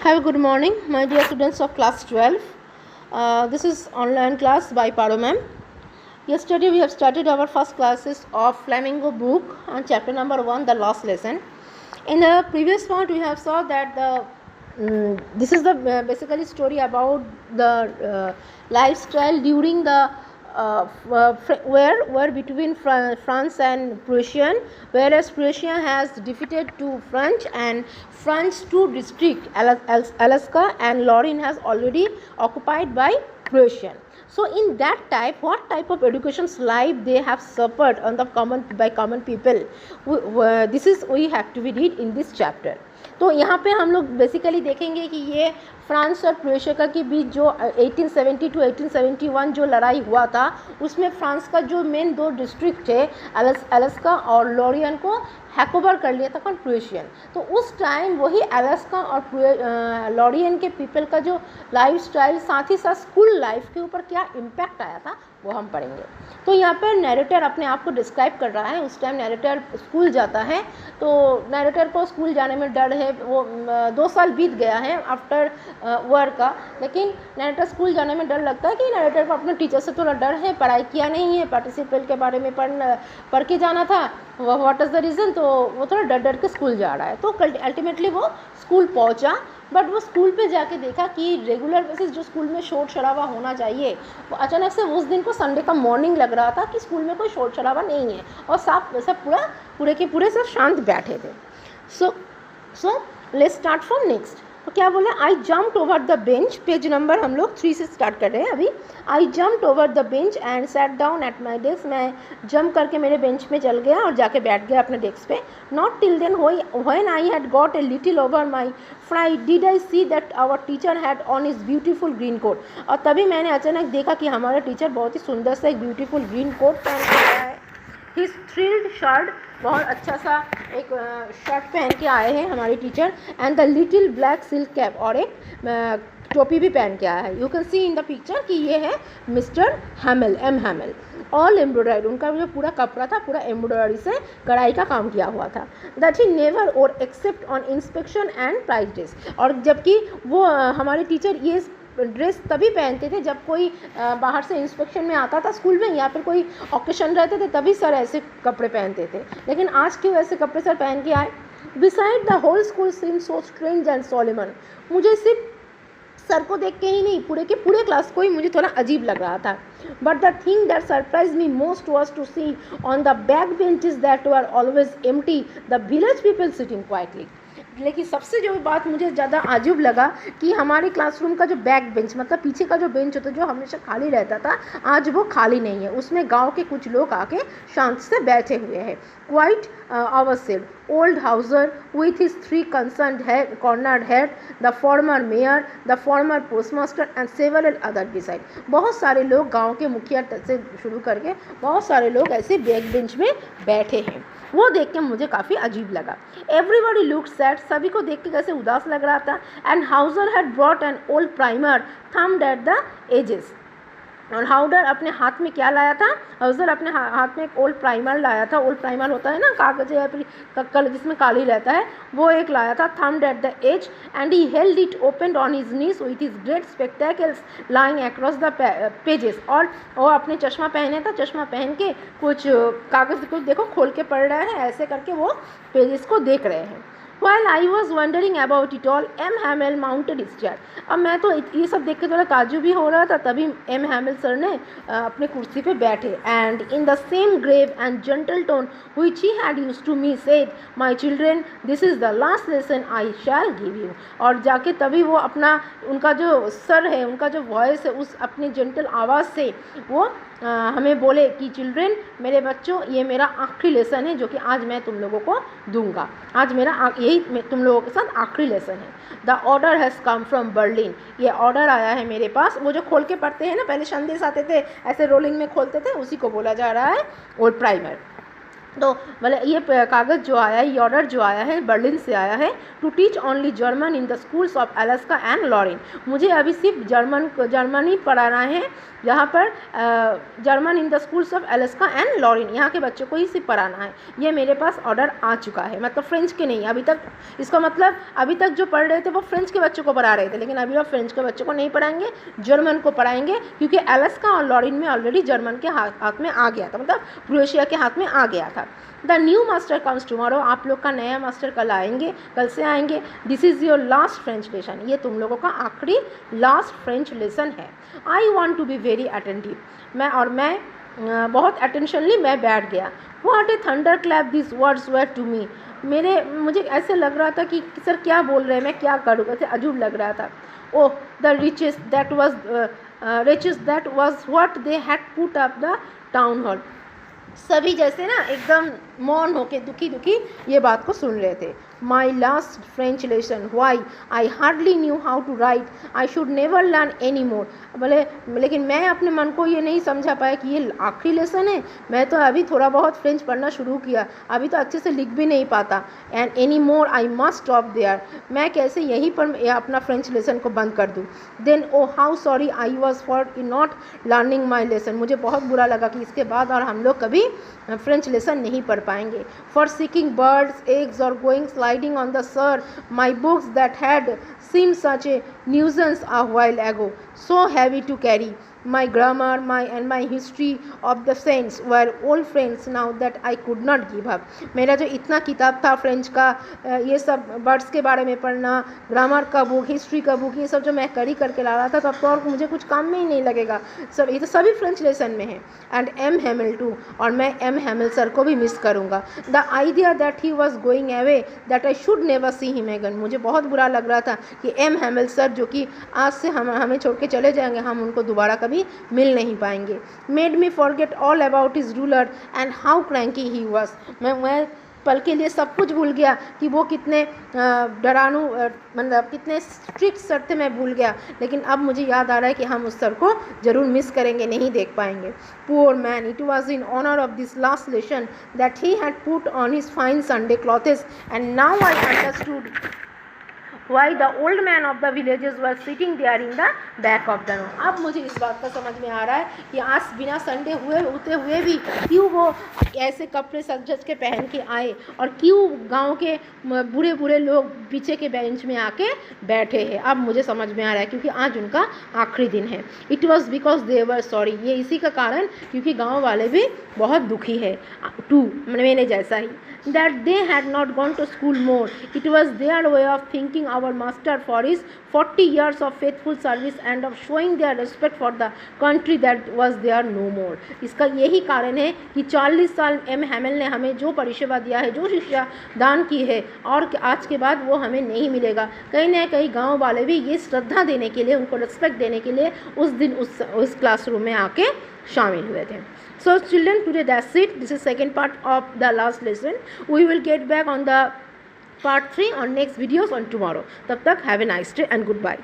Have a good morning, my dear students of class 12. This is online class by Paro ma'am. Yesterday we have started our first classes of Flamingo book on chapter number 1, the last lesson. In the previous part we have saw that this is the basically story about the lifestyle during the where between France and Prussian, whereas Prussia has defeated to French and French two district Alaska and Lorraine has already occupied by Prussian. So in that type, what type of education's life they have suffered on the common people, this is we have to be read in this chapter. तो यहाँ पे हम लोग basically देखेंगे कि ये France और प्रोएशिया के बीच जो 1870 टू 1871 जो लड़ाई हुआ था, उसमें फ्रांस का जो मेन दो डिस्ट्रिक्ट है अलास्का और लॉरियन को हैकोवर कर लिया था कौन प्रोएशियन. तो उस टाइम वही अलास्का और लॉरियन के पीपल का जो लाइफ स्टाइल, साथ ही साथ स्कूल लाइफ के ऊपर क्या इम्पैक्ट आया था वो हम पढ़ेंगे. तो यहाँ पर नैरेटर अपने आप को डिस्क्राइब कर रहा है. उस टाइम नैरेटर स्कूल जाता है, तो नैरेटर को स्कूल जाने में डर है. वो 2 साल बीत गया है आफ्टर वर्क का, लेकिन नैरेटर स्कूल जाने में डर लगता है कि नैरेटर को अपने टीचर से थोड़ा डर है. पढ़ाई किया नहीं है, पार्टिसिपेट के बारे में पढ़ के जाना था, व्हाट इज़ द रीज़न. तो वो थोड़ा डर के स्कूल जा रहा है. तो अल्टीमेटली वो स्कूल पहुंचा, बट वो स्कूल पे जाके देखा कि रेगुलर बेसिस जो स्कूल में शोर शराबा होना चाहिए, वो अचानक से उस दिन को संडे का मॉर्निंग लग रहा था कि स्कूल में कोई शोर शराबा नहीं है और सब पूरे के पूरे सब शांत बैठे थे. So let's start from next. तो क्या बोला, आई jumped over the bench. Page number हम लोग 3 से स्टार्ट कर रहे हैं अभी. आई jumped over the bench and sat down at my desk. मैं जंप करके मेरे बेंच में चल गया और जाके बैठ गया अपने डेस्क पे. Not till then when I had got a little over my fright did I see that our teacher had on his beautiful green coat. और तभी मैंने अचानक देखा कि हमारा टीचर बहुत ही सुंदर सा एक ब्यूटीफुल ग्रीन कोट पहन के आया है. हिज थ्रिल्ड शर्ट, बहुत अच्छा सा एक शर्ट पहन के आए हैं हमारे teacher. And the little black silk cap, और एक टोपी भी पहन के आया है. You can see in the picture कि ये है मिस्टर हैमिल, एम हैमिल. ऑल एम्ब्रॉयडर्ड, उनका जो पूरा कपड़ा था पूरा एम्ब्रॉयडरी से कढ़ाई का काम किया हुआ था. That he never wore except on inspection and prize dress. और जबकि वो हमारे टीचर ये ड्रेस तभी पहनते थे जब कोई बाहर से इंस्पेक्शन में आता था स्कूल में, या फिर कोई ऑकेशन रहते थे तभी सर ऐसे कपड़े पहनते थे. लेकिन आज क्यों ऐसे कपड़े सर पहन के आए. Beside the whole school seem so strange and solemn. मुझे सिर्फ सर को देख के ही नहीं, पूरे के पूरे क्लास को ही मुझे थोड़ा अजीब लग रहा था. But the thing that surprised me most was to see on the back benches that were always empty the village people sitting quietly. लेकिन सबसे जो बात मुझे ज़्यादा अजीब लगा कि हमारे क्लासरूम का जो बैक बेंच, मतलब पीछे का जो बेंच होता है जो हमेशा खाली रहता था, आज वो खाली नहीं है. उसमें गांव के कुछ लोग आके शांत से बैठे हुए हैं. Quite our said old Hauser with his 3 cornered head, the former mayor, the former postmaster and several other beside. बहुत सारे लोग गांव के मुखिया से शुरू करके बहुत सारे लोग ऐसे बैक बेंच में बैठे हैं. वो देख के मुझे काफ़ी अजीब लगा. एवरीबॉडी लुक्ड सैड, सभी को देख के कैसे उदास लग रहा था. And Hauser had brought an old primer thumbed at the edges. और हाउडर अपने हाथ में क्या लाया था, हाउसर अपने हाथ में एक ओल्ड प्राइमर लाया था. ओल्ड प्राइमर होता है ना कागज या फिर कल जिसमें काली रहता है, वो एक लाया था. Thumbed at the edge and he held it open on his knees with his great spectacles lying across the pages. और वो अपने चश्मा पहने था, चश्मा पहन के कुछ कागज कुछ देखो खोल के पढ़ रहे हैं, ऐसे करके वो पेजेस को देख रहे हैं. While I was wondering about it all, M. Hamel mounted his chair. अब मैं तो ये सब देख के थोड़ा ताज्जुब भी हो रहा था, तभी M. Hamel सर ने अपने कुर्सी पे बैठे. And in the same grave and gentle tone which he had used to me said, "My children, this is the last lesson I shall give you." और जाके तभी वो अपना उनका जो सर है, उनका जो वॉइस है, उस अपनी जेंटल आवाज़ से वो हमें बोले कि चिल्ड्रेन, मेरे बच्चों, ये मेरा आखिरी लेसन है जो कि आज मैं तुम लोगों को दूंगा. आज मेरा यही तुम लोगों के साथ आखिरी लेसन है. The order has come from Berlin. ये ऑर्डर आया है मेरे पास. वो जो खोल के पढ़ते हैं ना, पहले संदेश आते थे ऐसे रोलिंग में खोलते थे, उसी को बोला जा रहा है ओल्ड प्राइमर. तो मतलब ये कागज़ जो आया है, ये ऑर्डर जो आया है बर्लिन से आया है, to teach only German in the schools of Alaska and Lorraine. मुझे अभी सिर्फ जर्मन ही पढ़ाना है, यहाँ पर German in the schools of Alaska and Lorraine, यहाँ के बच्चों को ही सिर्फ पढ़ाना है। ये मेरे पास ऑर्डर आ चुका है, मतलब फ्रेंच के नहीं अभी तक। इसका मतलब अभी तक जो पढ़ रहे थे वो फ्रेंच के बच्चों को पढ़ा रहे थे, लेकिन अभी वो फ्रेंच के बच्चों को नहीं पढ़ाएंगे, जर्मन को पढ़ाएंगे, क्योंकि अलास्का और लॉरिन में ऑलरेडी जर्मन के हाथ में आ गया था, मतलब क्रोएशिया के हाथ में आ गया था। The new master comes tomorrow, आप लोग का नया मास्टर कल आएंगे, कल से आएंगे। This is your last French lesson, ये तुम लोगों का आखिरी लास्ट फ्रेंच लेसन है। I want to be very attentive, मैं बहुत अटेंशनली मैं बैठ गया। What a thunder clap this words were to me, मुझे ऐसे लग रहा था कि सर क्या बोल रहे हैं, मैं क्या करूँ, ऐसे अजूब लग रहा था। Oh the riches that was what they had put up the town hall. सभी जैसे ना एकदम मौन होके दुखी ये बात को सुन रहे थे। My last French lesson, why I hardly knew how to write, I should never learn any more. बोले लेकिन मैं अपने मन को ये नहीं समझा पाया कि ये आखिरी लेसन है, मैं तो अभी थोड़ा बहुत फ्रेंच पढ़ना शुरू किया, अभी तो अच्छे से लिख भी नहीं पाता। And any more I must stop there, मैं कैसे यहीं पर अपना फ्रेंच लेसन को बंद कर दूँ। Then oh how sorry I was for not learning my lesson, मुझे बहुत बुरा लगा कि इसके बाद और हम लोग कभी फ्रेंच लेसन नहीं पढ़ पाएंगे। फॉर सीकिंग बर्ड्स एग्स और going sliding on the sir, my books that had seemed such a nuisance a while ago, so heavy to carry. My grammar, my history of the saints were old friends now that I could not give up. मेरा जो इतना किताब था French का, ये सब birds के बारे में पढ़ना, ग्रामर का बुक, हिस्ट्री का बुक, ये सब जो मैं करी करके ला रहा था, तो अब तो और मुझे कुछ काम में ही नहीं लगेगा। सब ये तो सभी फ्रेंच लेसन में है। एंड एम हैमिल टू, और मैं एम हैमिल सर को भी मिस करूँगा। The idea that he was going away that I should never see him again, मुझे बहुत बुरा लग रहा था कि एम हैमिल सर जो कि आज से हमें छोड़ के चले जाएंगे, हम उनको दोबारा कभी मिल नहीं पाएंगे। Made me forget all about his ruler and how cranky he was, मैं पल के लिए सब कुछ भूल गया कि वो कितने डरानू मतलब कितने स्ट्रिक्ट सर थे, मैं भूल गया। लेकिन अब मुझे याद आ रहा है कि हम उस सर को ज़रूर मिस करेंगे, नहीं देख पाएंगे। Poor man, it was in honour of this last lesson that he had put on his fine Sunday clothes, and now I understood why the old man of the villages was sitting there in the back of the room। अब मुझे इस बात का समझ में आ रहा है कि आज बिना संडे होते हुए भी क्यों वो ऐसे कपड़े सज के पहन के आए, और क्यों गांव के बूढ़े लोग पीछे के बेंच में आके बैठे हैं। अब मुझे समझ में आ रहा है, क्योंकि आज उनका आखिरी दिन है। It was because they were sorry, ये इसी का कारण क्योंकि गाँव वाले भी बहुत दुखी है टू, मैंने जैसा ही। that they had not gone to school more, it was their way of thanking our master for his 40 years of faithful service and of showing their respect for the country that was there no more। इसका यही कारण है कि 40 साल M हैमिल ने हमें जो परिसेवा दिया है, जो शिक्षा दान की है, और आज के बाद वो हमें नहीं मिलेगा। कहीं ना कहीं गाँव वाले भी ये श्रद्धा देने के लिए, उनको रिस्पेक्ट देने के लिए उस दिन उस क्लासरूम में आके शामिल हुए थे। So children, today that's it. This is second part of the last lesson. We will get back on the part 3 on next videos on tomorrow. तब तक have a nice day and goodbye.